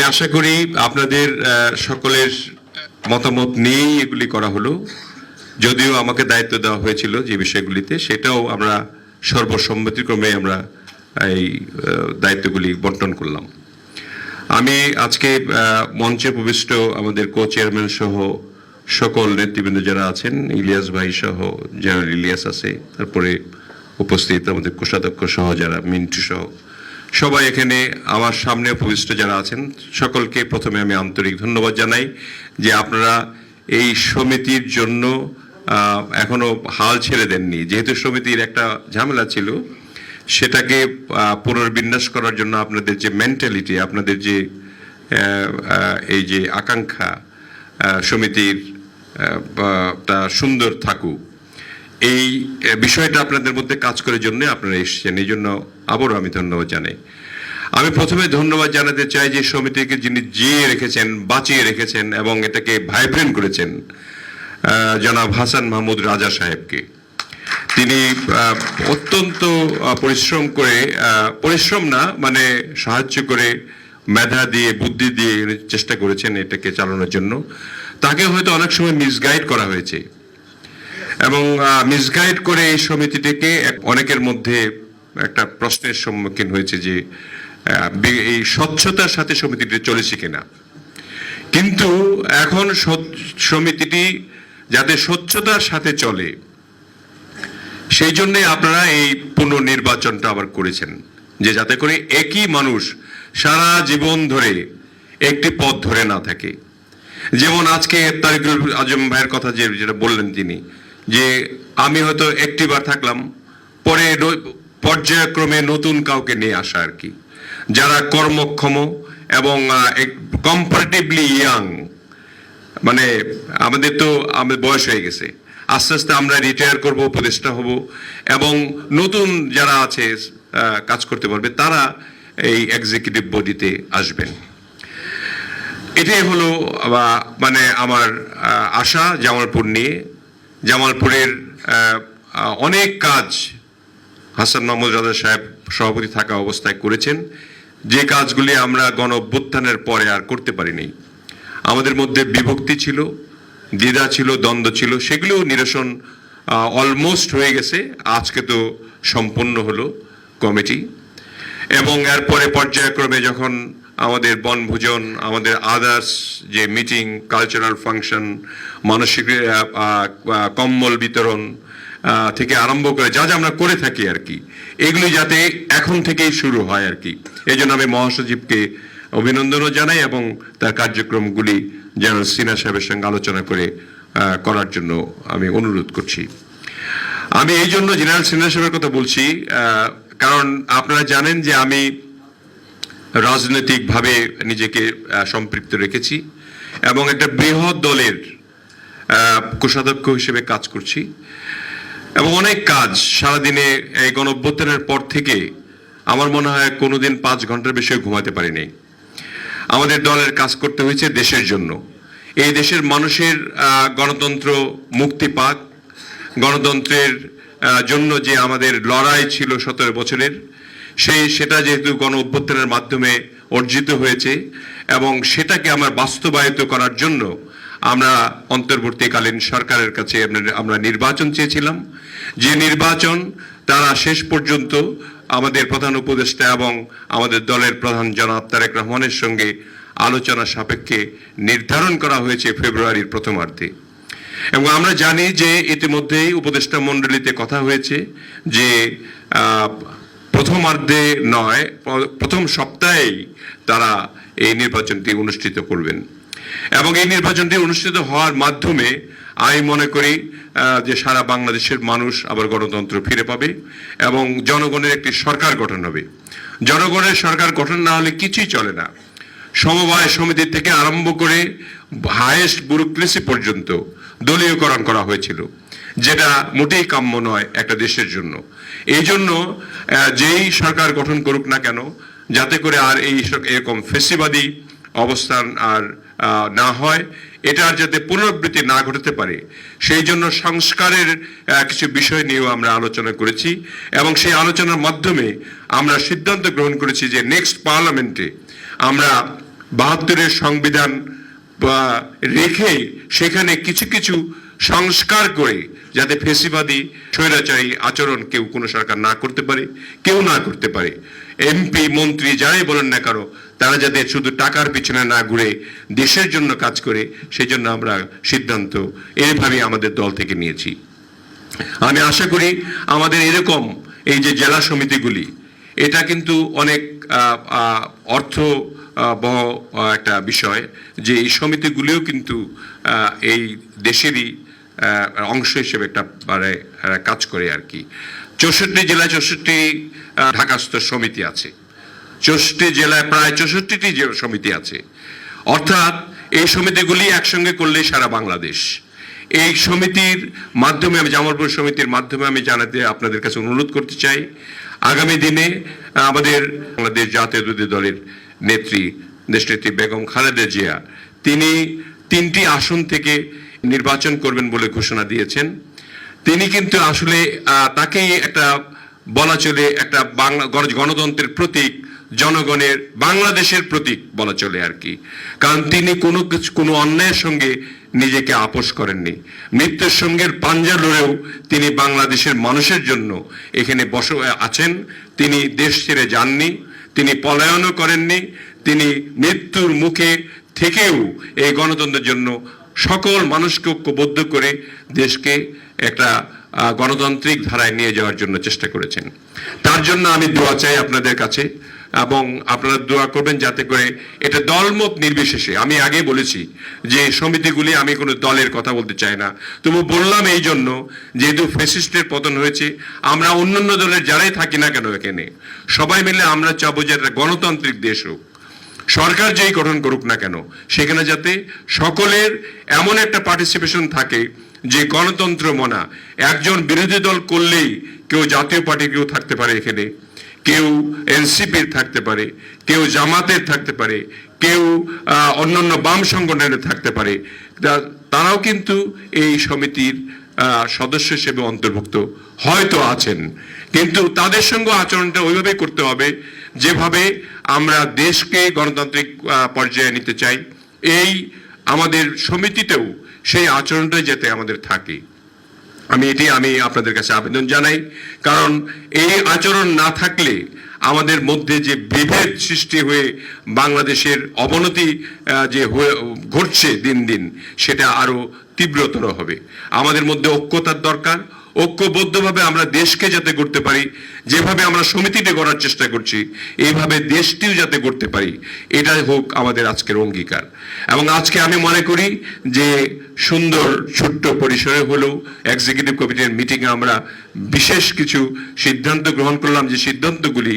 আমি আশা করি আপনাদের সকলের মতামত নিয়েই এগুলি করা হলো। যদিও আমাকে দায়িত্ব দেওয়া হয়েছিল যে বিষয়গুলিতে, সেটাও আমরা সর্বসম্মতিক্রমে আমরা এই দায়িত্বগুলি বন্টন করলাম। আমি আজকে মঞ্চে উপবিষ্ট আমাদের কো চেয়ারম্যান সহ সকল নেতৃবৃন্দ যারা আছেন, ইলিয়াস ভাই সহ, জেনারেল ইলিয়াস আছে, তারপরে উপস্থিত আমাদের কোষাধ্যক্ষ সহ যারা, মিন্টু সহ সবাই এখানে আমার সামনে উপবিষ্ট যারা আছেন, সকলকে প্রথমে আমি আন্তরিক ধন্যবাদ জানাই যে আপনারা এই সমিতির জন্য এখনো হাল ছেড়ে দেননি। যেহেতু সমিতির একটা ঝামেলা ছিল, সেটাকে পুনর্বিন্যাস করার জন্য আপনাদের যে মেন্টালিটি, আপনাদের যে এই যে আকাঙ্ক্ষা সমিতির তা সুন্দর থাকুক, এই বিষয়টা আপনাদের মধ্যে কাজ করার জন্য আপনারা এসেছেন। এই জন্য আবারও আমি ধন্যবাদ জানাই। আমি প্রথমে ধন্যবাদ জানাতে চাই যে সমিতিকে যিনি জিয়ে রেখেছেন, বাঁচিয়ে রেখেছেন এবং এটাকে ভাইব্রেন্ট করেছেন, জনাব হাসান মাহমুদ রাজা সাহেবকে। তিনি অত্যন্ত পরিশ্রম করে, পরিশ্রম না মানে সাহায্য করে, মেধা দিয়ে, বুদ্ধি দিয়ে চেষ্টা করেছেন এটাকে চালানোর জন্য। তাকে হয়তো অনেক সময় মিসগাইড করা হয়েছে এবং মিসগাইড করে এই সমিতিটিকে অনেকের মধ্যে একটা প্রশ্নের সম্মুখীন হয়েছে যে এই স্বচ্ছতার সাথে সমিতিটি চলেছে কিনা। কিন্তু এখন সমিতিটি যাতে স্বচ্ছতার সাথে চলে, সেই জন্যে আপনারা এই পুনর্নির্বাচনটা আবার করেছেন, যে যাতে করে একই মানুষ সারা জীবন ধরে একটি পদ ধরে না থাকে। যেমন আজকে তারিকুল আজম ভাইয়ের কথা যেটা বললেন তিনি, যে আমি হয়তো একটি বার থাকলাম, পরে পর্যায়ক্রমে নতুন কাউকে নিয়ে আসা আর কি, যারা কর্মক্ষম এবং কম্পারেটিভলি ইয়াং। মানে আমাদের তো বয়স হয়ে গেছে, আস্তে আস্তে আমরা রিটায়ার করব, উপদেষ্টা হব, এবং নতুন যারা আছে কাজ করতে পারবে তারা এই এক্সিকিউটিভ বডিতে আসবেন। এটাই হলো মানে আমার আশা জামালপুর নিয়ে। জামালপুরের অনেক কাজ হাসান মাহমুদ রাজা সাহেব সভাপতি থাকা অবস্থায় করেছেন, যে কাজগুলি আমরা গণ অভ্যুত্থানের পরে আর করতে পারিনি। আমাদের মধ্যে বিভক্তি ছিল, দ্বিধা ছিল, দ্বন্দ্ব ছিল, সেগুলো নিরসন অলমোস্ট হয়ে গেছে। আজকে তো সম্পন্ন হলো কমিটি, এবং এরপরে পর্যায়ক্রমে যখন আমাদের বনভোজন, আমাদের আদার্স যে মিটিং, কালচারাল ফাংশন, মানসিক কম্বল বিতরণ থেকে আরম্ভ করে যা যা আমরা করে থাকি আর কি, এগুলি যাতে এখন থেকেই শুরু হয় আর কি। এই জন্য আমি মহাসচিবকে অভিনন্দনও জানাই এবং তার কার্যক্রমগুলি জেনারেল সিনহা সাহেবের সঙ্গে আলোচনা করে করার জন্য আমি অনুরোধ করছি। আমি এই জন্য জেনারেল সিনহা সাহেবের কথা বলছি, কারণ আপনারা জানেন যে আমি রাজনৈতিকভাবে নিজেকে সম্পৃক্ত রেখেছি এবং একটা বৃহৎ দলের কোষাধ্যক্ষ হিসেবে কাজ করছি, এবং অনেক কাজ সারাদিনে এই গণ অভ্যুত্থানের পর থেকে আমার মনে হয় কোনোদিন 5 ঘন্টার বেশি ঘুমাতে পারিনি। আমাদের দলের কাজ করতে হয়েছে দেশের জন্য, এই দেশের মানুষের গণতন্ত্র মুক্তি পাক, গণতন্ত্রের জন্য যে আমাদের লড়াই ছিল 17 বছরের, সেটা যেহেতু গণ অভ্যুত্থানের মাধ্যমে অর্জিত হয়েছে, এবং সেটাকে আমার বাস্তবায়িত করার জন্য আমরা অন্তর্বর্তীকালীন সরকারের কাছে আমরা নির্বাচন চেয়েছিলাম। যে নির্বাচন তারা শেষ পর্যন্ত আমাদের প্রধান উপদেষ্টা এবং আমাদের দলের প্রধান জনাব তারেক রহমানের সঙ্গে আলোচনা সাপেক্ষে নির্ধারণ করা হয়েছে ফেব্রুয়ারির প্রথমার্ধে। এবং আমরা জানি যে ইতিমধ্যেই উপদেষ্টা মণ্ডলীতে কথা হয়েছে যে প্রথমার্ধে নয়, প্রথম সপ্তাহেই তারা এই নির্বাচনটি অনুষ্ঠিত করবেন, এবং এই নির্বাচনটি অনুষ্ঠিত হওয়ার মাধ্যমে আমি মনে করি যে সারা বাংলাদেশের মানুষ আবার গণতন্ত্র ফিরে পাবে এবং জনগণের একটি সরকার গঠন হবে। জনগণের সরকার গঠন না হলে কিছুই চলে না। সমবায় সমিতি থেকে আরম্ভ করে হাইয়েস্ট ব্যুরোক্রেসি পর্যন্ত দলীয়করণ করা হয়েছিল, যেটা মোটেই কাম্য নয় একটা দেশের জন্য। এই জন্য যেই সরকার গঠন করুক না কেন, যাতে করে আর এরকম ফেসিবাদী অবস্থান আর না হয়, এটার যাতে পুনরাবৃত্তি না ঘটতে পারে, সেই জন্য সংস্কারের কিছু বিষয় নিয়েও আমরা আলোচনা করেছি, এবং সেই আলোচনার মাধ্যমে আমরা সিদ্ধান্ত গ্রহণ করেছি যে নেক্সট পার্লামেন্টে আমরা 72-এর সংবিধান রেখে সেখানে কিছু কিছু সংস্কার করে যাতে ফেসিবাদী স্বৈরাচারী আচরণ কেউ কোনো সরকার না করতে পারে, কেউ না করতে পারে। এমপি মন্ত্রী যারাই বলেন না কারো, তারা যাতে শুধু টাকার পিছনে না ঘুরে দেশের জন্য কাজ করে, সেই জন্য আমরা সিদ্ধান্ত এইভাবে আমাদের দল থেকে নিয়েছি। আমি আশা করি আমাদের এরকম এই যে জেলা সমিতিগুলি, এটা কিন্তু অনেক অর্থ বহ একটা বিষয়, যে এই সমিতিগুলিও কিন্তু এই দেশেরই অংশ হিসেবে একটা মানে কাজ করে আর কি। 64 জেলায় 64 ঢাকাস্থ সমিতি আছে, 64 জেলায় প্রায় 64টি যে সমিতি আছে, অর্থাৎ এই সমিতিগুলি একসঙ্গে করলেই সারা বাংলাদেশ। এই সমিতির মাধ্যমে আমি জামালপুর সমিতির মাধ্যমে আমি জানাতে আপনাদের কাছে অনুরোধ করতে চাই, আগামী দিনে আমাদের বাংলাদেশ জাতীয়তাবাদী দলের নেত্রী দেশনেত্রী বেগম খালেদা জিয়া, তিনি 3টি আসন থেকে নির্বাচন করবেন বলে ঘোষণা দিয়েছেন। তিনি কিন্তু আসলে তাকেই একটা বলা চলে একটা বাংলা গণতন্ত্রের প্রতীক, জনগণের বাংলাদেশের প্রতীক বলা চলে আর কি। কারণ তিনি কোনো অন্যায়ের সঙ্গে নিজেকে আপোষ করেননি, মৃত্যুর সঙ্গে পাঞ্জা লড়েও তিনি বাংলাদেশের মানুষের জন্য এখানে আছেন। তিনি দেশ ছেড়ে যাননি, তিনি পলায়নও করেননি, তিনি মৃত্যুর মুখে থেকেও এই গণতন্ত্রের জন্য সকল মানুষকে ঐক্যবদ্ধ করে দেশকে একটা গণতান্ত্রিক ধারায় নিয়ে যাওয়ার জন্য চেষ্টা করেছেন। তার জন্য আমি দোয়া চাই আপনাদের কাছে, এবং আপনারা দোয়া করবেন যাতে করে এটা দলমত নির্বিশেষে, আমি আগে বলেছি যে সমিতিগুলি, আমি কোনো দলের কথা বলতে চাই না, তবু বললাম এই জন্য যেহেতু ফ্যাসিস্টের পতন হয়েছে, আমরা অন্যান্য দলের যারাই থাকি না কেন এখানে সবাই মিলে আমরা চাবো যে একটা গণতান্ত্রিক দেশ হোক। সরকার যেই গঠন করুক না কেন, সেখানে যাতে সকলের এমন একটা পার্টিসিপেশন থাকে যে গণতন্ত্র মনা। একজন বিরোধী দল করলেই কেউ জাতীয় পার্টি কেউ থাকতে পারে এখানে, কেউ এনসিপির থাকতে পারে, কেউ জামাতের থাকতে পারে, কেউ অন্যান্য বাম সংগঠনের থাকতে পারে, তারাও কিন্তু এই সমিতির সদস্য হিসেবে অন্তর্ভুক্ত হয়তো আছেন। কিন্তু তাদের সঙ্গে আচরণটা ওইভাবে করতে হবে যেভাবে আমরা দেশকে গণতান্ত্রিক পর্যায়ে নিতে চাই। এই আমাদের সমিতিতেও সেই আচরণটা যাতে আমাদের থাকে, আমি আপনাদের কাছে আবেদন জানাই। কারণ এই আচরণ না থাকলে আমাদের মধ্যে যে বিভেদ সৃষ্টি হয়ে বাংলাদেশের অবনতি যে ঘটছে দিন দিন, সেটা আরো তীব্রতর হবে। আমাদের মধ্যে ঐক্যতার দরকার, ঐক্যবদ্ধভাবে আমরা দেশকে যাতে গড়তে পারি, যেভাবে আমরা সমিতিটি গড়ার চেষ্টা করছি এইভাবে দেশটিও যাতে গড়তে পারি, এটাই হোক আমাদের আজকের অঙ্গীকার। এবং আজকে আমি মনে করি যে সুন্দর ছোট্ট পরিসরে হলেও এক্সিকিউটিভ কমিটির মিটিংয়ে আমরা বিশেষ কিছু সিদ্ধান্ত গ্রহণ করলাম, যে সিদ্ধান্তগুলি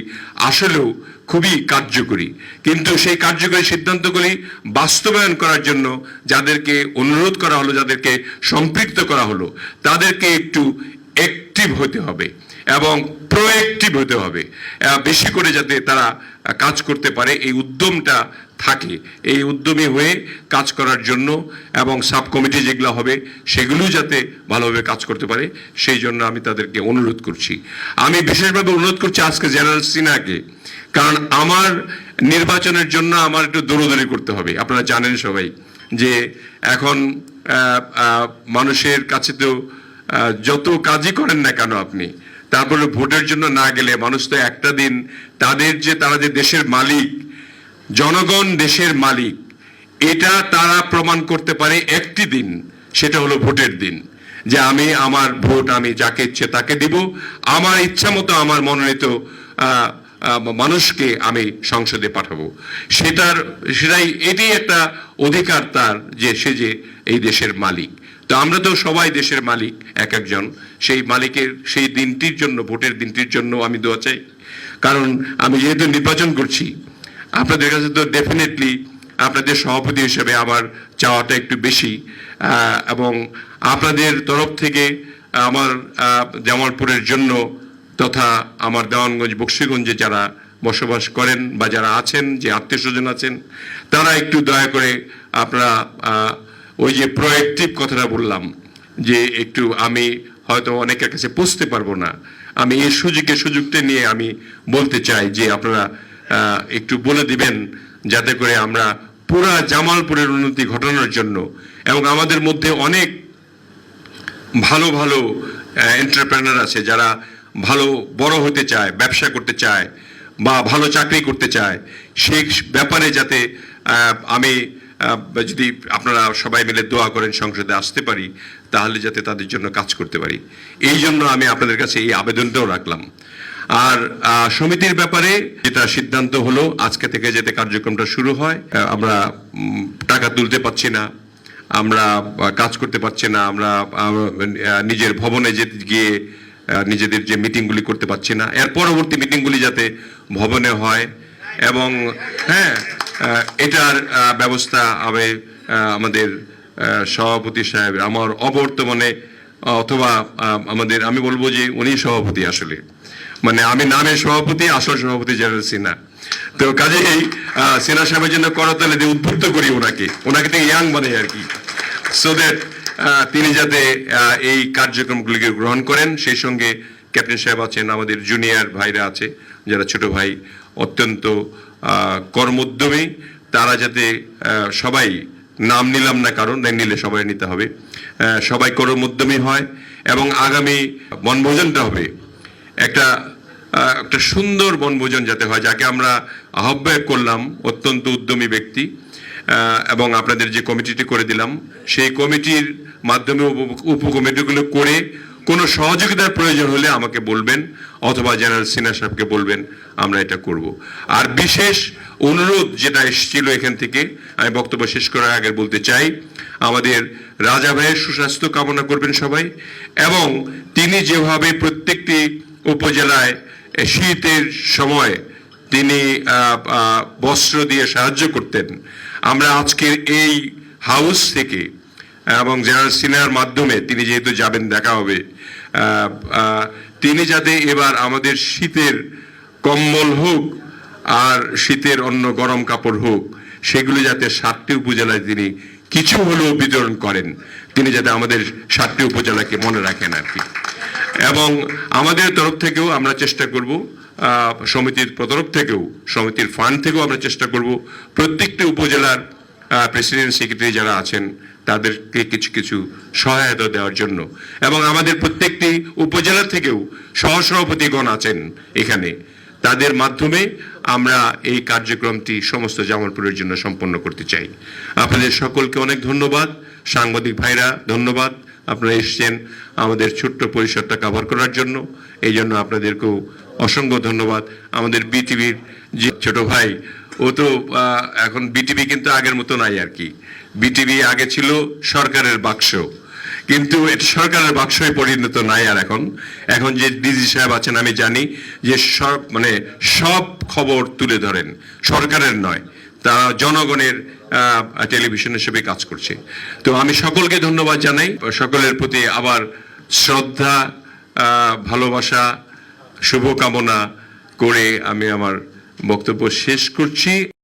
আসলেও খুবই কার্যকরী। কিন্তু সেই কার্যকরী সিদ্ধান্তগুলি বাস্তবায়ন করার জন্য যাদেরকে অনুরোধ করা হলো, যাদেরকে সম্পৃক্ত করা হলো, তাদেরকে একটু অ্যাক্টিভ হতে হবে এবং প্রোঅ্যাক্টিভ হতে হবে, বেশি করে যাতে তারা কাজ করতে পারে, এই উদ্যমটা থাকে, এই উদ্যমী হয়ে কাজ করার জন্য, এবং সাব কমিটি যেগুলো হবে সেগুলো যাতে ভালোভাবে কাজ করতে পারে, সেই জন্য আমি তাদেরকে অনুরোধ করছি। আমি বিশেষভাবে অনুরোধ করছি আজকে জেনারেল সিনহাকে, কারণ আমার নির্বাচনের জন্য আমার একটু দৌড়দৌড়ি করতে হবে। আপনারা জানেন সবাই যে এখন মানুষের কাছে তো যত কাজই করেন না কেন আপনি, তারপরে ভোটের জন্য না গেলে মানুষ তো একটা দিন তারা যে দেশের মালিক, জনগণ দেশের মালিক, এটা তারা প্রমাণ করতে পারে একটি দিন, সেটা হলো ভোটের দিন। যে আমি আমার ভোট আমি যাকে ইচ্ছে তাকে দিব, আমার ইচ্ছা মতো আমার মনোনীত মানুষকে আমি সংসদে পাঠাবো, এটাই একটা অধিকার তার, যে সে যে এই দেশের মালিক। তো আমরা তো সবাই দেশের মালিক এক একজন, সেই মালিকের সেই দিনটির জন্য, ভোটের দিনটির জন্য আমি দোয়া চাই। কারণ আমি যেহেতু নির্বাচন করছি, আপনাদের কাছে তো ডেফিনেটলি আপনাদের সভাপতি হিসেবে আমার চাওয়াটা একটু বেশি, এবং আপনাদের তরফ থেকে আমার জামালপুরের জন্য তথা আমার দেওয়ানগঞ্জ বক্সিগঞ্জে যারা বসবাস করেন বা যারা আছেন, যে আত্মীয় স্বজন আছেন, তারা একটু দয়া করে আপনারা ওই যে প্রোঅ্যাক্টিভ কথাটা বললাম, যে একটু আমি হয়তো অনেকের কাছে পৌঁছতে পারবো না, আমি এই সুযোগটা নিয়ে আমি বলতে চাই যে আপনারা একটু বলে দিবেন যাতে করে আমরা পুরা জামালপুরের উন্নতি ঘটানোর জন্য, এবং আমাদের মধ্যে অনেক ভালো ভালো এন্টারপ্রেনার আছে যারা ভালো বড় হতে চায়, ব্যবসা করতে চায় বা ভালো চাকরি করতে চায়, সেই ব্যাপারে যাতে আমি যদি আপনারা সবাই মিলে দোয়া করেন সংসদে আসতে পারি, তাহলে যাতে তাদের জন্য কাজ করতে পারি। এই জন্য আমি আপনাদের কাছে এই আবেদনটাও রাখলাম। আর সমিতির ব্যাপারে যেটা সিদ্ধান্ত হলো, আজকে থেকে যাতে কার্যক্রমটা শুরু হয়। আমরা টাকা তুলতে পারছি না, আমরা কাজ করতে পারছি না, আমরা নিজের ভবনে যেতে গিয়ে নিজেদের যে মিটিংগুলি করতে পারছি না, এর পরবর্তী মিটিংগুলি যাতে ভবনে হয়, এবং হ্যাঁ এটার ব্যবস্থা হবে আমাদের সভাপতি সাহেব, আমার অবর্তমানে, অথবা আমাদের, আমি বলবো যে উনি সভাপতি, আসলে মানে আমি নামে সভাপতি, আসল সভাপতি জেনারেল সিনহা। তো কাজেই সিনহা সাহেবের জন্য করতালে দিয়ে উদ্বুদ্ধ করি ওনাকে থেকে ইয়াং বানাই আর কি, সো দ্যাট তিনি যাতে এই কার্যক্রমগুলিকে গ্রহণ করেন। সেই সঙ্গে ক্যাপ্টেন সাহেব আছেন, আমাদের জুনিয়র ভাইরা আছে যারা ছোট ভাই, অত্যন্ত কর্মোদ্যমী, তারা যাতে সবাই, নাম নিলাম না কারণ নিলে সবাই নিতে হবে, সবাই কর্মোদ্যমী হয়, এবং আগামী বনভোজনটা হবে একটা সুন্দর বনভোজন যাতে হয়, যাকে আমরা আহ্বায়ক করলাম, অত্যন্ত উদ্যমী ব্যক্তি, এবং আপনাদের যে কমিটিটি করে দিলাম, সেই কমিটির মাধ্যমে উপকমিটিগুলো করে কোনো সহযোগিতার প্রয়োজন হলে আমাকে বলবেন, অথবা জেনারেল সিনহা সাহেবকে বলবেন, আমরা এটা করব। আর বিশেষ অনুরোধ যেটা এসেছিল এখান থেকে, আমি বক্তব্য শেষ করার আগে বলতে চাই, আমাদের রাজা ভাইয়ের সুস্বাস্থ্য কামনা করবেন সবাই, এবং তিনি যেভাবে প্রত্যেকটি উপজেলায় শীতের সময় তিনি বস্ত্র দিয়ে সাহায্য করতেন, আমরা আজকের এই হাউস থেকে এবং জেনারেল সিনহার মাধ্যমে তিনি যেহেতু যাবেন, দেখা হবে, তিনি যাতে এবার আমাদের শীতের কম্বল হোক আর শীতের অন্য গরম কাপড় হোক, সেগুলো যাতে 7টি উপজেলায় তিনি কিছু হলেও বিতরণ করেন, তিনি যাতে আমাদের 7টি উপজেলাকে মনে রাখেন আর কি। এবং আমাদের তরফ থেকেও আমরা চেষ্টা করব, সমিতির তরফ থেকেও, সমিতির ফান্ড থেকেও আমরা চেষ্টা করব প্রত্যেকটি উপজেলার প্রেসিডেন্ট সেক্রেটারি যারা আছেন তাদেরকে কিছু কিছু সহায়তা দেওয়ার জন্য, এবং আমাদের প্রত্যেকটি উপজেলা থেকেও সহসভাপতিগণ আছেন এখানে, তাদের মাধ্যমে আমরা এই কার্যক্রমটি সমস্ত জামালপুরের জন্য সম্পন্ন করতে চাই। আপনাদের সকলকে অনেক ধন্যবাদ, সাংবাদিক ভাইরা ধন্যবাদ, আপনারা এসেছেন আমাদের ছোট্ট পরিসরটা কভার করার জন্য, এই জন্য আপনাদেরকেও অসংখ্য ধন্যবাদ। আমাদের বিটিভির যে ছোট ভাই, ও তো এখন বিটিভি কিন্তু আগের মতো নাই আর কি, বিটিভি আগে ছিল সরকারের বাক্স, কিন্তু এটা সরকারের বাক্সে পরিণত নাই আর এখন যে ডিজি সাহেব আছেন, আমি জানি যে সব খবর তুলে ধরেন, সরকারের নয়, তারা জনগণের টেলিভিশন হিসেবে কাজ করছে। তো আমি সকলকে ধন্যবাদ জানাই, সকলের প্রতি আবার শ্রদ্ধা, ভালোবাসা, শুভকামনা করে আমি আমার বক্তব্য শেষ করছি।